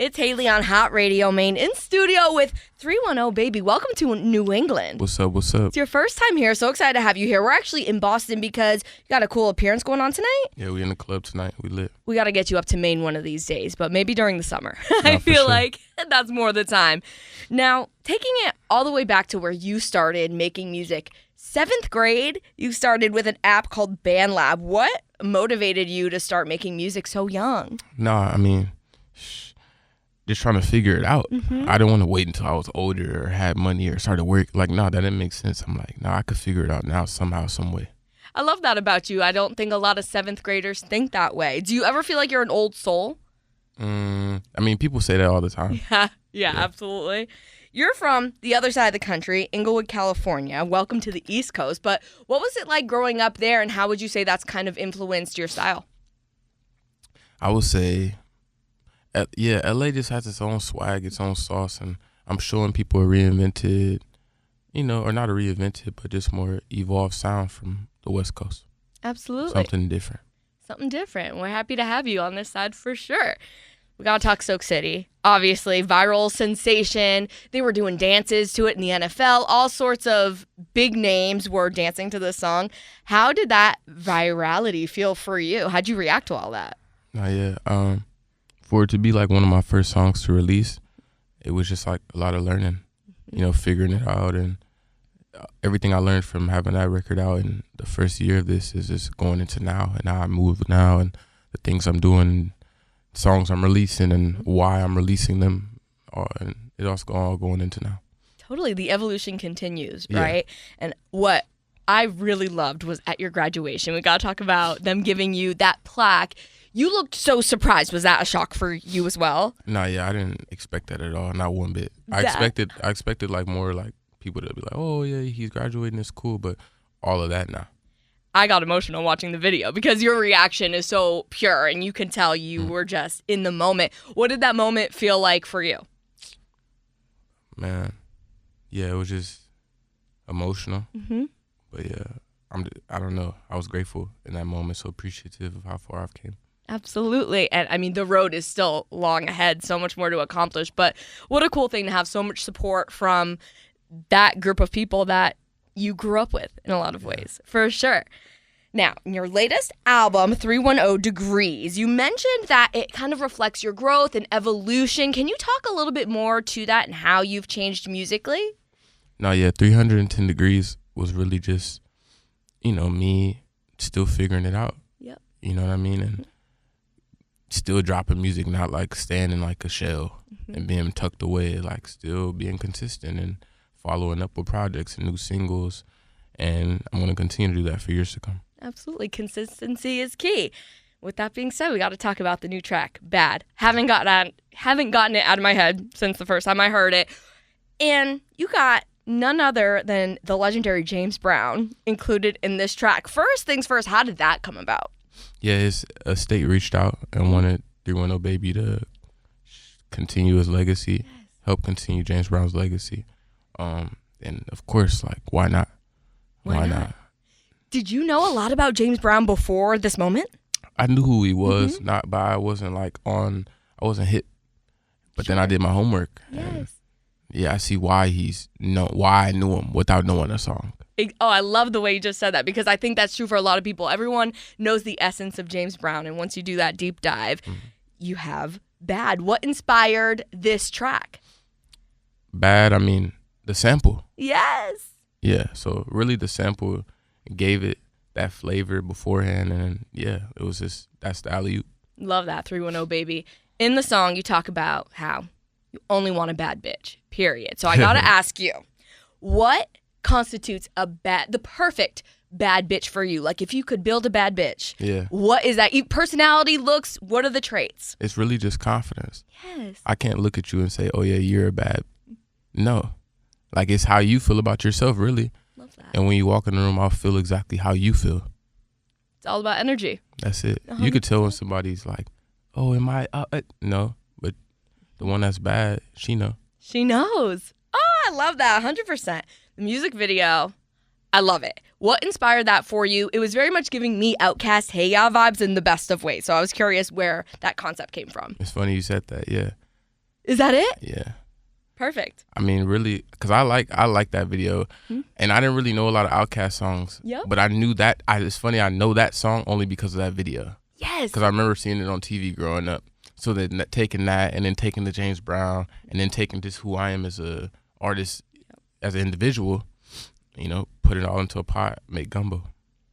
It's Haley on Hot Radio Maine in studio with 310babii. Welcome to New England. What's up? What's up? It's your first time here. So excited to have you here. We're actually in Boston because you got a cool appearance going on tonight. Yeah, we in the club tonight. We lit. We got to get you up to Maine one of these days, but maybe during the summer. I feel like that's more the time. Now, taking it all the way back to where you started making music, 7th grade, you started with an app called BandLab. What motivated you to start making music so young? Nah, I mean, just trying to figure it out. I didn't want to wait until I was older or had money or started work. Like, no, that didn't make sense. I'm like, no, I could figure it out now somehow, some way. I love that about you. I don't think a lot of 7th graders think that way. Do you ever feel like you're an old soul? I mean, people say that all the time. Yeah, absolutely. You're from the other side of the country, Inglewood, California. Welcome to the East Coast. But what was it like growing up there, and how would you say that's kind of influenced your style? I would say, yeah, LA just has its own swag, its own sauce, and I'm showing people a reinvented, or not a reinvented, but just more evolved sound from the West Coast. Absolutely. Something different. Something different. We're happy to have you on this side for sure. We got to talk Soak City. Obviously, viral sensation. They were doing dances to it in the NFL. All sorts of big names were dancing to this song. How did that virality feel for you? How'd you react to all that? For it to be like one of my first songs to release, it was just like a lot of learning, figuring it out. And everything I learned from having that record out in the first year of this is just going into now and how I move now and the things I'm doing, songs I'm releasing and why I'm releasing them. And it also all going into now. Totally. The evolution continues, right? Yeah. And what I really loved was at your graduation. We got to talk about them giving you that plaque. You looked so surprised. Was that a shock for you as well? No, yeah, I didn't expect that at all. Not one bit. I expected like more like people to be like, oh yeah, he's graduating, it's cool, but all of that now. I got emotional watching the video because your reaction is so pure and you can tell you were just in the moment. What did that moment feel like for you? Man, yeah, it was just emotional. But yeah, I don't know. I was grateful in that moment, so appreciative of how far I've came. Absolutely. And I mean, the road is still long ahead, so much more to accomplish. But what a cool thing to have so much support from that group of people that you grew up with in a lot of ways, for sure. Now, in your latest album, 310 Degrees, you mentioned that it kind of reflects your growth and evolution. Can you talk a little bit more to that and how you've changed musically? No, yeah, 310 Degrees was really just, me still figuring it out. Yep. You know what I mean? And still dropping music, not like staying in like a shell and being tucked away, like still being consistent and following up with projects and new singles. And I'm going to continue to do that for years to come. Absolutely. Consistency is key. With that being said, we got to talk about the new track, Bad. Haven't gotten it out of my head since the first time I heard it. And you got none other than the legendary James Brown included in this track. First things first, how did that come about? Yeah, his estate reached out and wanted 310babii to continue his legacy, help continue James Brown's legacy. And of course, like, why not? Why not? Did you know a lot about James Brown before this moment? I knew who he was, but I wasn't I wasn't hip. But then I did my homework. Yes. And yeah, I see why why I knew him without knowing a song. I love the way you just said that because I think that's true for a lot of people. Everyone knows the essence of James Brown, and once you do that deep dive, you have Bad. What inspired this track? Bad, I mean, the sample. Yes. Yeah, so really the sample gave it that flavor beforehand, and yeah, it was just, that's the alley-oop. Love that, 310babii. In the song, you talk about how you only want a bad bitch, period. So I gotta ask you, what constitutes the perfect bad bitch for you? Like, if you could build a bad bitch, what is that? Personality, looks, what are the traits? It's really just confidence. Yes. I can't look at you and say, oh yeah, you're a bad. No. Like, it's how you feel about yourself, really. Love that. And when you walk in the room, I'll feel exactly how you feel. It's all about energy. That's it. 100%. You could tell when somebody's like, oh, am I? No. But the one that's bad, she know. She knows. Oh, I love that. 100%. The music video, I love it. What inspired that for you? It was very much giving me Outkast, Hey Ya vibes in the best of ways. So I was curious where that concept came from. It's funny you said that, yeah. Is that it? Yeah. Perfect. I mean, really, because I like that video, and I didn't really know a lot of Outkast songs. Yep. But I knew that. It's funny, I know that song only because of that video. Yes. Because I remember seeing it on TV growing up. So then taking that, and then taking the James Brown, and then taking just who I am as a artist, as an individual, put it all into a pot, make gumbo.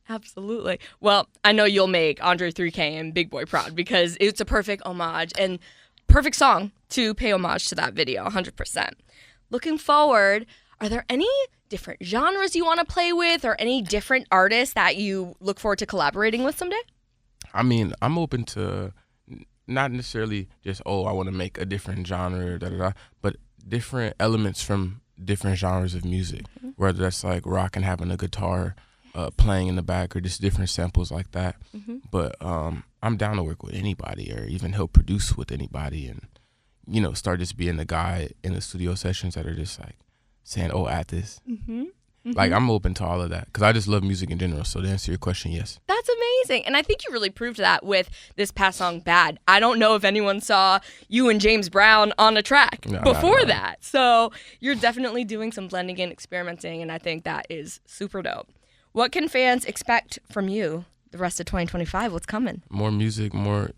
Absolutely. Well, I know you'll make Andre 3K and Big Boy proud because it's a perfect homage and perfect song to pay homage to that video, 100%. Looking forward, are there any different genres you want to play with or any different artists that you look forward to collaborating with someday? I mean, I'm open to not necessarily just, I want to make a different genre, but different elements from different genres of music, whether that's like rock and having a guitar playing in the back or just different samples like that. But I'm down to work with anybody or even help produce with anybody and, start just being the guy in the studio sessions that are just like saying, at this. Like, I'm open to all of that because I just love music in general. So to answer your question, yes. That's amazing. And I think you really proved that with this past song, Bad. I don't know if anyone saw you and James Brown on a track before that. So you're definitely doing some blending and experimenting, and I think that is super dope. What can fans expect from you the rest of 2025? What's coming? More music, more.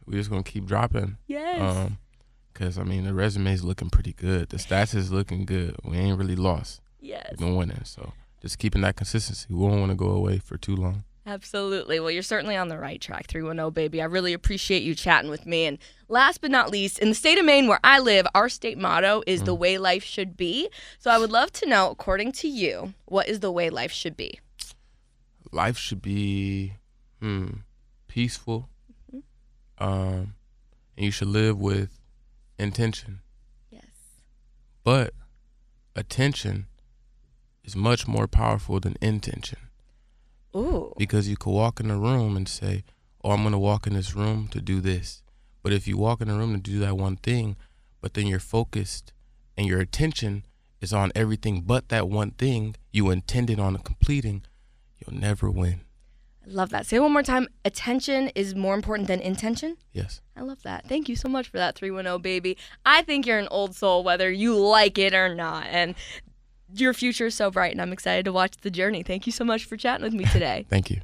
We're just going to keep dropping. Yes. Because, the resume is looking pretty good. The stats is looking good. We ain't really lost. Yes. We've been winning. So just keeping that consistency. We don't want to go away for too long. Absolutely. Well, you're certainly on the right track, 310babii. I really appreciate you chatting with me. And last but not least, in the state of Maine where I live, our state motto is the way life should be. So I would love to know, according to you, what is the way life should be? Life should be peaceful. And you should live with intention. Yes. But attention is much more powerful than intention. Ooh. Because you could walk in a room and say, I'm going to walk in this room to do this. But if you walk in the room to do that one thing, but then you're focused and your attention is on everything but that one thing you intended on completing, you'll never win. I love that. Say it one more time. Attention is more important than intention? Yes. I love that. Thank you so much for that, 310babii. I think you're an old soul, whether you like it or not. And your future is so bright, and I'm excited to watch the journey. Thank you so much for chatting with me today. Thank you.